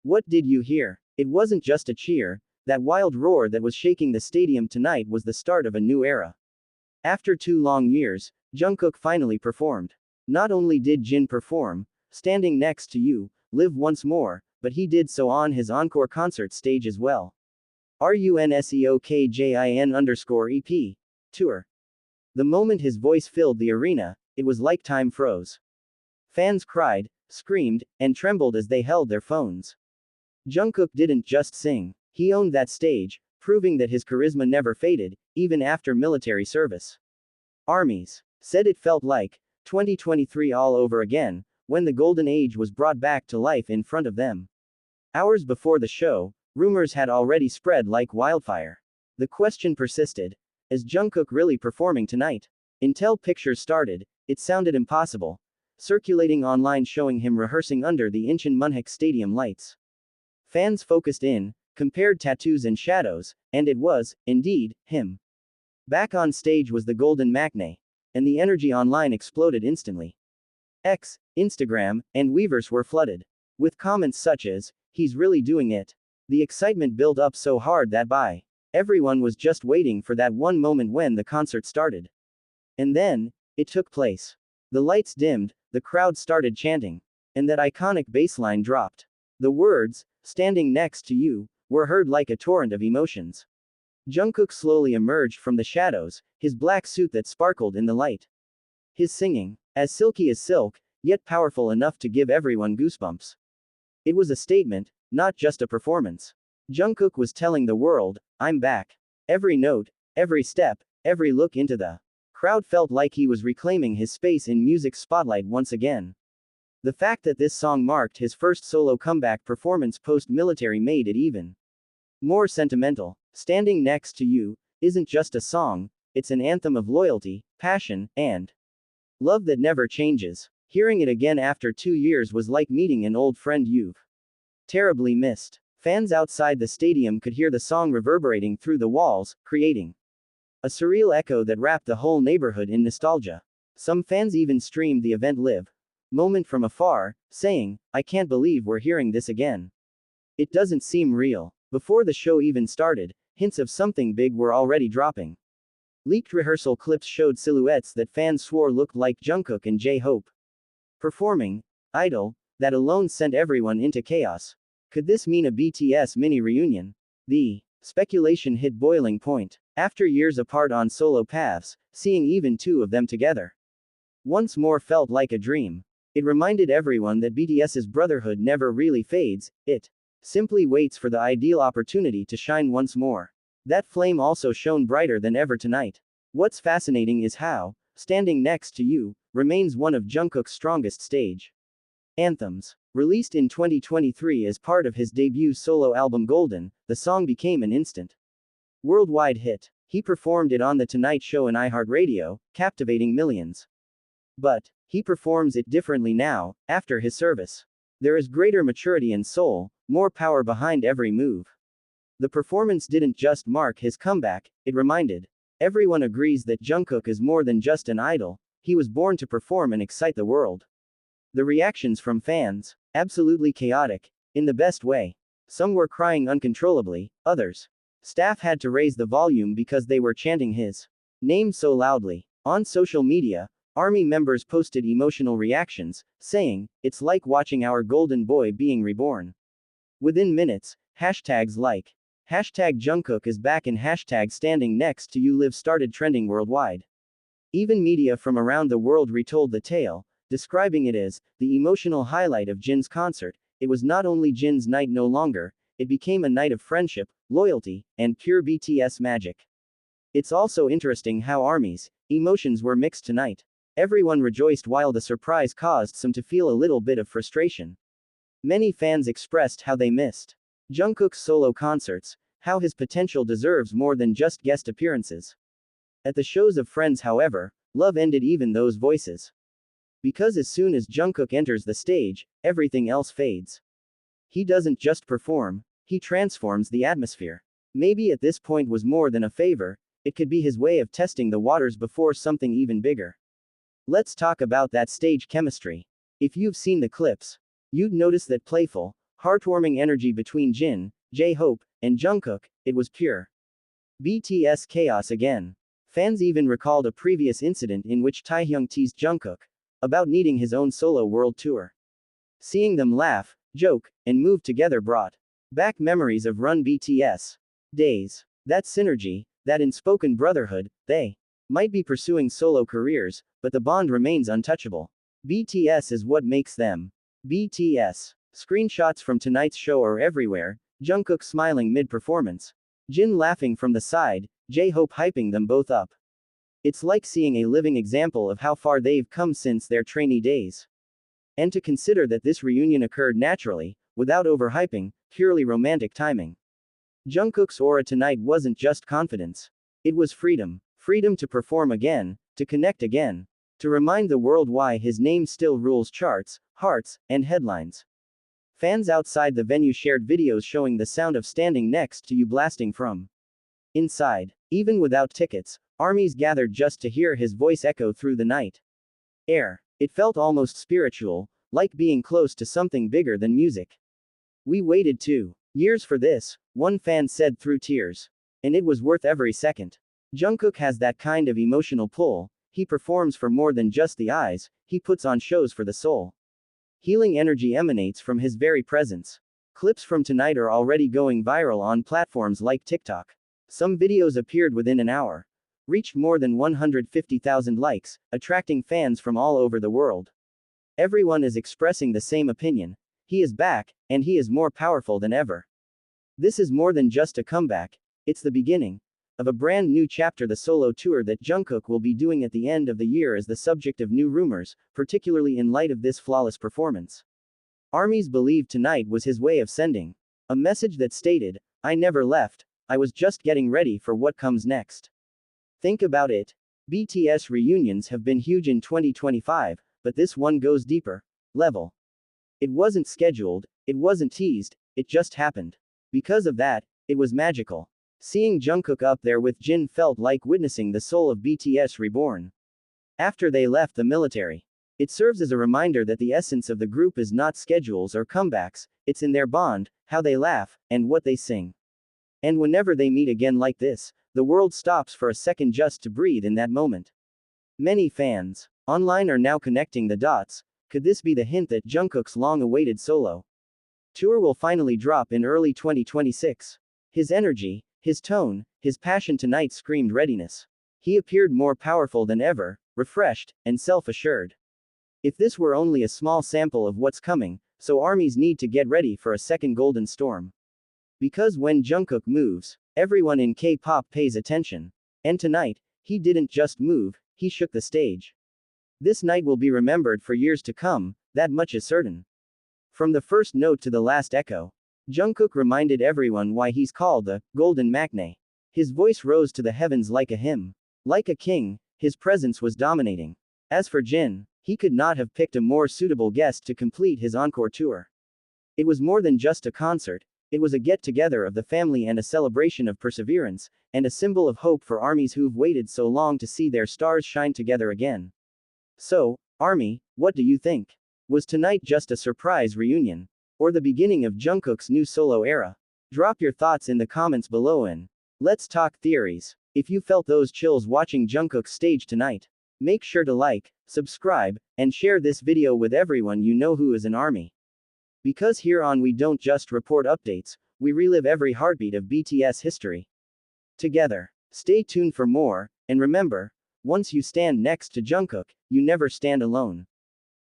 What did you hear? It wasn't just a cheer, that wild roar that was shaking the stadium tonight was the start of a new era. After 2 long years, Jungkook finally performed. Not only did Jin perform, Standing Next to You, live once more, but he did so on his encore concert stage as well. RUNSEOKJIN_EP tour. The moment his voice filled the arena, it was like time froze. Fans cried, screamed, and trembled as they held their phones. Jungkook didn't just sing, he owned that stage, proving that his charisma never faded, even after military service. Armies said it felt like 2023 all over again, when the golden age was brought back to life in front of them. Hours before the show, rumors had already spread like wildfire. The question persisted: is Jungkook really performing tonight? Until pictures started, it sounded impossible, circulating online showing him rehearsing under the Incheon Munhak Stadium lights. Fans focused in, compared tattoos and shadows, and it was, indeed, him. Back on stage was the golden matinee, and the energy online exploded instantly. X, Instagram, and Weverse were flooded with comments such as, "He's really doing it." The excitement built up so hard that everyone was just waiting for that one moment when the concert started. And then, it took place. The lights dimmed, the crowd started chanting, and that iconic bass line dropped. The words, "Standing Next to You," were heard like a torrent of emotions. Jungkook slowly emerged from the shadows, his black suit that sparkled in the light. His singing, as silky as silk, yet powerful enough to give everyone goosebumps. It was a statement, not just a performance. Jungkook was telling the world, "I'm back." Every note, every step, every look into the crowd felt like he was reclaiming his space in music's spotlight once again. The fact that this song marked his first solo comeback performance post-military made it even more sentimental. Standing Next to You isn't just a song, it's an anthem of loyalty, passion, and love that never changes. Hearing it again after 2 years was like meeting an old friend you've terribly missed. Fans outside the stadium could hear the song reverberating through the walls, creating a surreal echo that wrapped the whole neighborhood in nostalgia. Some fans even streamed the event live moment from afar, saying, "I can't believe we're hearing this again. It doesn't seem real." Before the show even started, hints of something big were already dropping. Leaked rehearsal clips showed silhouettes that fans swore looked like Jungkook and J-Hope performing "Idol," that alone sent everyone into chaos. Could this mean a BTS mini reunion? The speculation hit boiling point. After years apart on solo paths, seeing even two of them together once more felt like a dream. It reminded everyone that BTS's brotherhood never really fades, it simply waits for the ideal opportunity to shine once more. That flame also shone brighter than ever tonight. What's fascinating is how Standing Next to You remains one of Jungkook's strongest stage anthems. Released in 2023 as part of his debut solo album Golden, the song became an instant worldwide hit. He performed it on The Tonight Show and iHeartRadio, captivating millions. But he performs it differently now, after his service. There is greater maturity and soul, more power behind every move. The performance didn't just mark his comeback, it reminded everyone agrees that Jungkook is more than just an idol, he was born to perform and excite the world. The reactions from fans, absolutely chaotic, in the best way. Some were crying uncontrollably, others. Staff had to raise the volume because they were chanting his name so loudly. On social media, Army members posted emotional reactions, saying, "It's like watching our golden boy being reborn." Within minutes, hashtags like #Jungkook is back and #Standing Next to You live started trending worldwide. Even media from around the world retold the tale, describing it as the emotional highlight of Jin's concert. It was not only Jin's night no longer, it became a night of friendship, loyalty, and pure BTS magic. It's also interesting how Army's emotions were mixed tonight. Everyone rejoiced while the surprise caused some to feel a little bit of frustration. Many fans expressed how they missed Jungkook's solo concerts, how his potential deserves more than just guest appearances. At the shows of Friends, however, love ended even those voices. Because as soon as Jungkook enters the stage, everything else fades. He doesn't just perform, he transforms the atmosphere. Maybe at this point was more than a favor, it could be his way of testing the waters before something even bigger. Let's talk about that stage chemistry. If you've seen the clips, you'd notice that playful, Heartwarming energy between Jin, J-Hope, and Jungkook, it was pure. BTS chaos again. Fans even recalled a previous incident in which Taehyung teased Jungkook about needing his own solo world tour. Seeing them laugh, joke, and move together brought back memories of Run BTS days. That synergy, that unspoken brotherhood, they might be pursuing solo careers, but the bond remains untouchable. BTS is what makes them BTS. Screenshots from tonight's show are everywhere, Jungkook smiling mid-performance, Jin laughing from the side, J-Hope hyping them both up. It's like seeing a living example of how far they've come since their trainee days. And to consider that this reunion occurred naturally, without overhyping, purely romantic timing. Jungkook's aura tonight wasn't just confidence. It was freedom. Freedom to perform again, to connect again, to remind the world why his name still rules charts, hearts, and headlines. Fans outside the venue shared videos showing the sound of standing next to you blasting from inside. Even without tickets, armies gathered just to hear his voice echo through the night air. It felt almost spiritual, like being close to something bigger than music. We waited 2 years for this, one fan said through tears. And it was worth every second. Jungkook has that kind of emotional pull, he performs for more than just the eyes, he puts on shows for the soul. Healing energy emanates from his very presence. Clips from tonight are already going viral on platforms like TikTok. Some videos appeared within an hour, reached more than 150,000 likes, attracting fans from all over the world. Everyone is expressing the same opinion. He is back, and he is more powerful than ever. This is more than just a comeback, it's the beginning of a brand new chapter. The solo tour that Jungkook will be doing at the end of the year is the subject of new rumors, particularly in light of this flawless performance. ARMYs believe tonight was his way of sending a message that stated, "I never left, I was just getting ready for what comes next." Think about it. BTS reunions have been huge in 2025, but this one goes deeper level. It wasn't scheduled, it wasn't teased, it just happened. Because of that, it was magical. Seeing Jungkook up there with Jin felt like witnessing the soul of BTS reborn. After they left the military, it serves as a reminder that the essence of the group is not schedules or comebacks, it's in their bond, how they laugh, and what they sing. And whenever they meet again like this, the world stops for a second just to breathe in that moment. Many fans online are now connecting the dots. Could this be the hint that Jungkook's long-awaited solo tour will finally drop in early 2026? His energy, his tone, his passion tonight screamed readiness. He appeared more powerful than ever, refreshed, and self-assured. If this were only a small sample of what's coming, so armies need to get ready for a second golden storm. Because when Jungkook moves, everyone in K-pop pays attention. And tonight, he didn't just move, he shook the stage. This night will be remembered for years to come, that much is certain. From the first note to the last echo, Jungkook reminded everyone why he's called the Golden Maknae. His voice rose to the heavens like a hymn. Like a king, his presence was dominating. As for Jin, he could not have picked a more suitable guest to complete his encore tour. It was more than just a concert, it was a get-together of the family and a celebration of perseverance, and a symbol of hope for armies who've waited so long to see their stars shine together again. So, ARMY, what do you think? Was tonight just a surprise reunion? Or the beginning of Jungkook's new solo era? Drop your thoughts in the comments below and let's talk theories. If you felt those chills watching Jungkook's stage tonight, make sure to like, subscribe, and share this video with everyone you know who is an ARMY. Because here on we don't just report updates, we relive every heartbeat of BTS history. Together. Stay tuned for more, and remember, once you stand next to Jungkook, you never stand alone.